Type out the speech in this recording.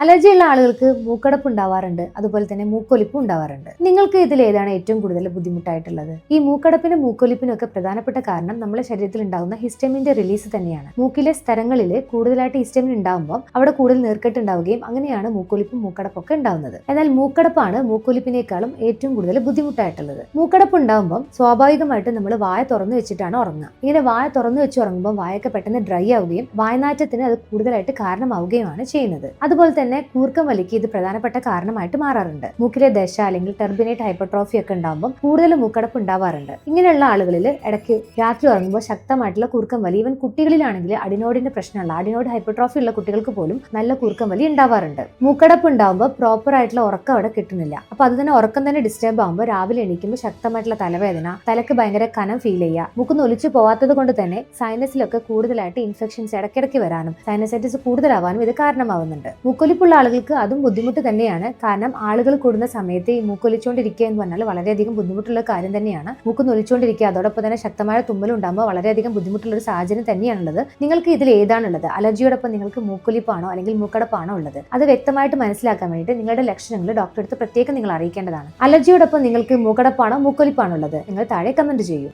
അലർജിയുള്ള ആളുകൾക്ക് മൂക്കടപ്പ് ഉണ്ടാവാറുണ്ട്, അതുപോലെ തന്നെ മൂക്കൊലിപ്പ് ഉണ്ടാവാറുണ്ട്. നിങ്ങൾക്ക് ഇതിൽ ഏതാണ് ഏറ്റവും കൂടുതൽ ബുദ്ധിമുട്ടായിട്ടുള്ളത്? ഈ മൂക്കടപ്പിനും മൂക്കൊലിപ്പിനും ഒക്കെ പ്രധാനപ്പെട്ട കാരണം നമ്മുടെ ശരീരത്തിൽ ഉണ്ടാകുന്ന ഹിസ്റ്റമിന്റെ റിലീസ് തന്നെയാണ്. മൂക്കിലെ സ്ഥലങ്ങളിൽ കൂടുതലായിട്ട് ഹിസ്റ്റമിൻ ഉണ്ടാകുമ്പോൾ അവിടെ കൂടുതൽ നീർക്കെട്ട് ഉണ്ടാവുകയും അങ്ങനെയാണ് മൂക്കൊലിപ്പും മൂക്കടപ്പൊക്കെ ഉണ്ടാവുന്നത്. എന്നാൽ മൂക്കടപ്പാണ് മൂക്കൊലിപ്പിനേക്കാളും ഏറ്റവും കൂടുതൽ ബുദ്ധിമുട്ടായിട്ടുള്ളത്. മൂക്കടപ്പ് ഉണ്ടാകുമ്പോൾ സ്വാഭാവികമായിട്ടും നമ്മൾ വായ തുറന്നു വെച്ചിട്ടാണ് ഉറങ്ങുക. ഇങ്ങനെ വായ തുറന്നു വെച്ച് ഉറങ്ങുമ്പോൾ വായൊക്കെ പെട്ടെന്ന് ഡ്രൈ ആവുകയും വായനാറ്റത്തിന് അത് കൂടുതലായിട്ട് കാരണമാവുകയാണ് ചെയ്യുന്നത്. അതുപോലെ തന്നെ കൂർക്കം വലിക്ക് ഇത് പ്രധാനപ്പെട്ട കാരണമായിട്ട് മാറാറുണ്ട്. മൂക്കിലെ ദശ അല്ലെങ്കിൽ ടെർബിനേറ്റ് ഹൈപ്പർട്രോഫി ഒക്കെ ഉണ്ടാകുമ്പോൾ കൂടുതൽ മൂക്കടപ്പ് ഉണ്ടാവാറുണ്ട്. ഇങ്ങനെയുള്ള ആളുകളിൽ ഇടയ്ക്ക് രാത്രി ഉറങ്ങുമ്പോൾ ശക്തമായിട്ടുള്ള കൂർക്കം വലി, ഈവൻ കുട്ടികളിലാണെങ്കിൽ അഡിനോയിഡിന്റെ പ്രശ്നമുള്ള അഡിനോയിഡ് ഹൈപ്പർട്രോഫി ഉള്ള കുട്ടികൾക്ക് പോലും നല്ല കൂർക്കം വലി ഉണ്ടാവാറുണ്ട്. മൂക്കടപ്പ് ഉണ്ടാകുമ്പോൾ പ്രോപ്പർ ആയിട്ടുള്ള ഉറക്കം അവിടെ കിട്ടുന്നില്ല. അപ്പൊ അത് തന്നെ ഉറക്കം തന്നെ ഡിസ്റ്റർബ് ആകുമ്പോൾ രാവിലെ എണീക്കുമ്പോൾ ശക്തമായിട്ടുള്ള തലവേദന, തലക്ക് ഭയങ്കര കനം ഫീൽ ചെയ്യുക, മൂക്കൊന്ന് ഒലിച്ചു പോവാത്തത് കൊണ്ട് തന്നെ സൈനസിലൊക്കെ കൂടുതലായിട്ട് ഇൻഫെക്ഷൻസ് ഇടയ്ക്കിടയ്ക്ക് വരാനും സൈനസൈറ്റിസ് കൂടുതലാവാനും ഇത് കാരണമാവുന്നുണ്ട്. മൂക്കൊലിപ്പുള്ള ആളുകൾക്ക് അതും ബുദ്ധിമുട്ട് തന്നെയാണ്. കാരണം ആളുകൾ കൂടുന്ന സമയത്ത് ഈ മൂക്കൊലിച്ചുകൊണ്ടിരിക്കുക എന്ന് പറഞ്ഞാൽ വളരെയധികം ബുദ്ധിമുട്ടുള്ള കാര്യം തന്നെയാണ്. മൂക്കൊന്ന് ഒലിച്ചുകൊണ്ടിരിക്കുക, അതോടൊപ്പം തന്നെ ശക്തമായ തുമ്മലുണ്ടാകുമ്പോൾ വളരെയധികം ബുദ്ധിമുട്ടുള്ള ഒരു സാഹചര്യം തന്നെയാണുള്ളത്. നിങ്ങൾക്ക് ഇതിൽ ഏതാണുള്ളത്? അലർജിയോടൊപ്പം നിങ്ങൾക്ക് മൂക്കൊലിപ്പാണോ അല്ലെങ്കിൽ മൂക്കടപ്പാണോ ഉള്ളത്? അത് വ്യക്തമായിട്ട് മനസ്സിലാക്കാൻ വേണ്ടിയിട്ട് നിങ്ങളുടെ ലക്ഷണങ്ങൾ ഡോക്ടറെ അടുത്ത് പ്രത്യേകം നിങ്ങൾ അറിയിക്കേണ്ടതാണ്. അലർജിയോടൊപ്പം നിങ്ങൾക്ക് മൂക്കടപ്പാണോ മൂക്കൊലിപ്പാണോ ഉള്ളത്? നിങ്ങൾ താഴെ കമന്റ് ചെയ്യൂ.